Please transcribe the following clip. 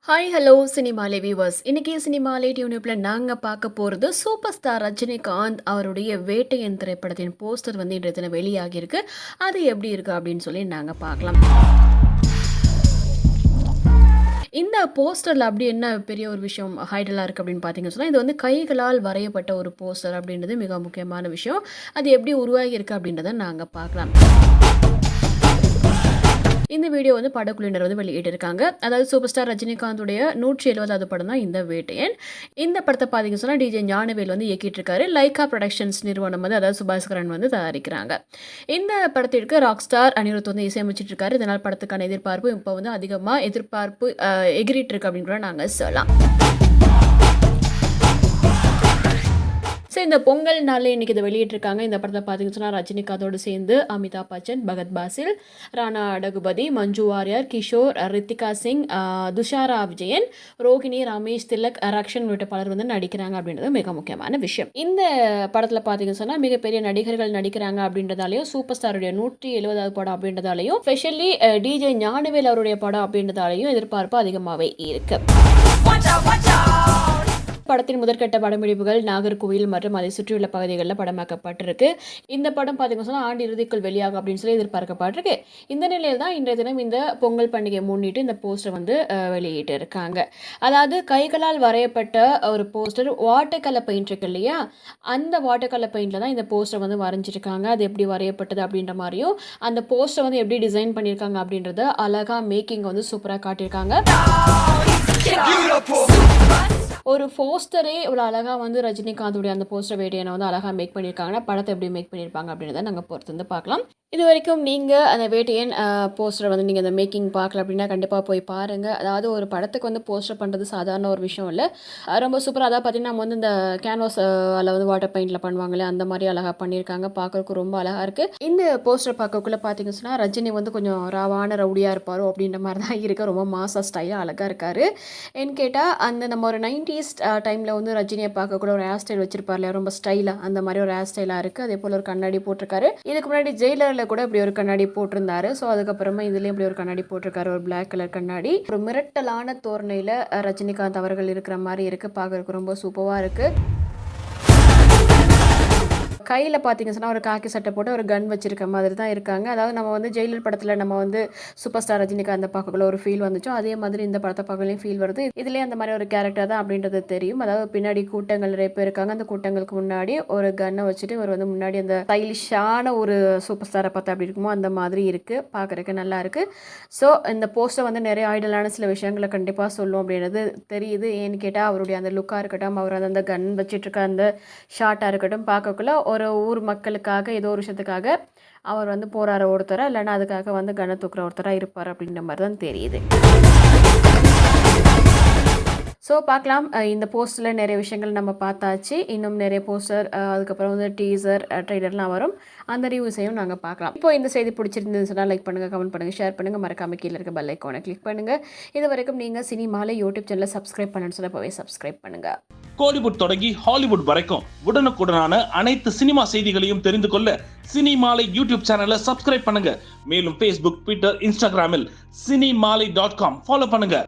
Hi hello சினிமாலே viewers. இன்னைக்கு சினிமாலே டியூனிப்ல நாங்கள் பார்க்க போகிறது சூப்பர் ஸ்டார் ரஜினிகாந்த் அவருடைய வேட்டையன் திரைப்படத்தின் போஸ்டர் வந்து இன்றைய தினம் வெளியாகியிருக்கு. அது எப்படி இருக்கு அப்படின்னு சொல்லி நாங்கள் பார்க்கலாம். இந்த போஸ்டரில் அப்படி என்ன பெரிய ஒரு விஷயம் ஹைடலாக இருக்குது அப்படின்னு பார்த்தீங்கன்னு சொன்னால், இது வந்து கைகளால் வரையப்பட்ட ஒரு போஸ்டர் அப்படின்றது மிக முக்கியமான விஷயம். அது எப்படி உருவாகி இருக்கு அப்படின்றத நாங்கள் பார்க்கலாம். இந்த வீடியோ வந்து படக்குழுவினர் வந்து வெளியிட்டிருக்காங்க. அதாவது சூப்பர் ஸ்டார் ரஜினிகாந்துடைய 170வது படம் தான் இந்த வேட்டையன். இந்த படத்தை பார்த்தீங்கன்னு சொன்னால் டிஜே ஞானவேல் வந்து இயக்கிட்டு இருக்காரு. லைகா ப்ரொடக்ஷன்ஸ் நிறுவனம் வந்து அதாவது சுபாஸ்கரன் வந்து தயாரிக்கிறாங்க. இந்த படத்திற்கு ராக் ஸ்டார் அனிருத் வந்து இசையமைச்சிட்டு இருக்காரு. இதனால் படத்துக்கான எதிர்பார்ப்பு இப்போ வந்து அதிகமாக எகிரிட்டு இருக்கு அப்படின்னு கூட நாங்கள் சொல்லலாம். ஸோ இந்த பொங்கல் நாளில் இன்றைக்கி இதை வெளியிட்டிருக்காங்க. இந்த படத்தை பார்த்தீங்கன்னு சொன்னால் ரஜினிகாந்தோடு சேர்ந்து அமிதாப் பச்சன், பகத் பாசில், ராணா டகுபதி, மஞ்சு வாரியர், கிஷோர், ரித்திகா சிங், துஷாரா விஜயன், ரோஹிணி, ரமேஷ் திலக், ரக்ஷன் உள்ளிட்ட பலர் வந்து நடிக்கிறாங்க அப்படின்றது மிக முக்கியமான விஷயம். இந்த படத்தில் பார்த்தீங்கன்னு சொன்னால் மிகப்பெரிய நடிகர்கள் நடிக்கிறாங்க அப்படின்றதாலையும், சூப்பர் ஸ்டாருடைய 170வது படம் அப்படின்றதாலையும், ஸ்பெஷலி டிஜே ஞானவேல் அவருடைய படம் அப்படின்றதாலையும் எதிர்பார்ப்பு அதிகமாகவே இருக்கு. படத்தின் முதற்கட்ட படப்பிடிப்புகள் நாகர்கோவில் மற்றும் அதை சுற்றியுள்ள பகுதிகளில் படமாக்கப்பட்டிருக்கு. இந்த படம் பார்த்தீங்கன்னா சொன்னால் ஆண்டு இறுதிக்குள் வெளியாகும் அப்படின்னு சொல்லி எதிர்பார்க்கப்பட்டிருக்கு. இந்த நிலையில் தான் இன்றைய தினம் இந்த பொங்கல் பண்டிகை முன்னிட்டு இந்த போஸ்டர் வந்து வெளியிட்டு இருக்காங்க. அதாவது கைகளால் வரையப்பட்ட ஒரு போஸ்டர், வாட்டர் கலர் பெயிண்ட் இருக்கு இல்லையா, அந்த வாட்டர் கலர் பெயிண்டில் தான் இந்த போஸ்டர் வந்து வரைஞ்சிருக்காங்க. அது எப்படி வரையப்பட்டது அப்படின்ற மாதிரியும், அந்த போஸ்டர் வந்து எப்படி டிசைன் பண்ணியிருக்காங்க அப்படின்றத அழகாக மேக்கிங் வந்து சூப்பராக காட்டியிருக்காங்க. ஒரு போஸ்டரே இவ்வளோ அழகாக வந்து ரஜினிகாந்துடைய அந்த போஸ்டர் வேட்டையனை வந்து அழகாக மேக் பண்ணியிருக்காங்கன்னா படத்தை எப்படி மேக் பண்ணியிருப்பாங்க அப்படின்றத நாங்கள் பொறுத்து வந்து பார்க்கலாம். இது வரைக்கும் நீங்கள் அந்த வேட்டையன் போஸ்டரை வந்து நீங்கள் அந்த மேக்கிங் பார்க்கல அப்படின்னா கண்டிப்பாக போய் பாருங்கள். அதாவது ஒரு படத்துக்கு வந்து போஸ்டர் பண்ணுறது சாதாரண ஒரு விஷயம் இல்லை, ரொம்ப சூப்பராக. அதாவது பார்த்திங்கன்னா நம்ம வந்து இந்த கேன்வாஸ் அதில் வந்து வாட்டர் பெயிண்டில் பண்ணுவாங்களே அந்த மாதிரி அழகாக பண்ணியிருக்காங்க. பார்க்குறதுக்கு ரொம்ப அழகாக இருக்குது. இந்த போஸ்டர் பார்க்கக்குள்ளே பார்த்தீங்கன்னு சொன்னால் ரஜினி வந்து கொஞ்சம் ராவான ரவுடியாக இருப்பாரோ அப்படின்ற மாதிரி தான் இருக்குது. ரொம்ப மாசா ஸ்டைலாக அழகாக இருக்கார். ஏன்னு கேட்டால் அந்த நம்ம ஒரு 90s டைமில் வந்து ரஜினியை பார்க்கக்கூட ஒரு ஹேர் ஸ்டைல் வச்சிருப்பார்ல, ரொம்ப ஸ்டைலாக, அந்த மாதிரி ஒரு ஹேர் ஸ்டைலாக இருக்குது. அதே போல் ஒரு கண்ணாடி போட்டிருக்காரு. இதுக்கு முன்னாடி ஜெயிலரில் கூட இப்படி ஒரு கண்ணாடி போட்டிருந்தாரு. ஸோ அதுக்கப்புறமா இதுலேயும் இப்படி ஒரு கண்ணாடி போட்டிருக்காரு, ஒரு பிளாக் கலர் கண்ணாடி. ஒரு மிரட்டலான தோரணையில் ரஜினிகாந்த் அவர்கள் இருக்கிற மாதிரி இருக்குது. பார்க்கறதுக்கு ரொம்ப சூப்பராக இருக்குது. கையில் பார்த்தீங்க சொன்னால் ஒரு காக்கி சட்டை போட்டு ஒரு கன் வச்சிருக்க மாதிரி தான் இருக்காங்க. அதாவது நம்ம வந்து ஜெயிலர் படத்தில் நம்ம வந்து சூப்பர் ஸ்டார் ரஜினிகாந்த் பார்க்கக்குள்ள ஒரு ஃபீல் வந்துச்சோ அதே மாதிரி இந்த படத்தை பார்க்கலையும் ஃபீல் வருது. இதுலேயே அந்த மாதிரி ஒரு கேரக்டர் தான் அப்படின்றது தெரியும். அதாவது பின்னாடி கூட்டங்கள் நிறைய பேர் இருக்காங்க. அந்த கூட்டங்களுக்கு முன்னாடி ஒரு கன்னை வச்சுட்டு இவர் வந்து முன்னாடி அந்த ஸ்டைலிஷான ஒரு சூப்பர் ஸ்டாரை பார்த்தா அப்படி இருக்குமோ அந்த மாதிரி இருக்குது. பார்க்குறதுக்கு நல்லா இருக்குது. ஸோ இந்த போஸ்டர் வந்து நிறைய ஐடலான சில விஷயங்களை கண்டிப்பாக சொல்லும் அப்படின்றது தெரியுது. ஏன்னு கேட்டால் அவருடைய அந்த லுக்காக இருக்கட்டும், அவர் அந்த கன் வச்சுட்டு இருக்க அந்த ஷார்ட்டாக இருக்கட்டும், பார்க்கக்குள்ள ஒரு ஊர் மக்களுக்காக ஏதோ ஒரு விஷயத்துக்காக அவர் வந்து போராட ஒருத்தராக, இல்லைன்னா அதுக்காக வந்து கன தூக்குற ஒருத்தராக இருப்பார் அப்படின்ற மாதிரி தான் தெரியுது. ஸோ பார்க்கலாம். இந்த போஸ்டரில் நிறைய விஷயங்கள் நம்ம பார்த்தாச்சு. இன்னும் நிறைய போஸ்டர், அதுக்கப்புறம் வந்து டீசர், ட்ரெய்லர்லாம் வரும். அந்த ரிவ்யூஸையும் நாங்கள் பார்க்கலாம். இப்போ இந்த செய்தி பிடிச்சிருந்ததுன்னு சொன்னால் லைக் பண்ணுங்கள், கமெண்ட் பண்ணுங்கள், ஷேர் பண்ணுங்கள். மறக்காம கீழே இருக்க பெல் ஐக்கானை கிளிக் பண்ணுங்கள். இது வரைக்கும் நீங்கள் சினிமாலை யூடியூப் சேனலை சப்ஸ்கிரைப் பண்ணணும்னு சொல்ல போய் சப்ஸ்கிரைப் பண்ணுங்கள். கோலிவுட் தொடங்கி ஹாலிவுட் வரைக்கும் உடனுக்குடனான அனைத்து சினிமா செய்திகளையும் தெரிந்து கொள்ள சினிமாலை யூடியூப் சேனலை சப்ஸ்கிரைப் பண்ணுங்க. மேலும் Facebook, Twitter, Instagramமில் cinemaலை.com ஃபாலோ பண்ணுங்க.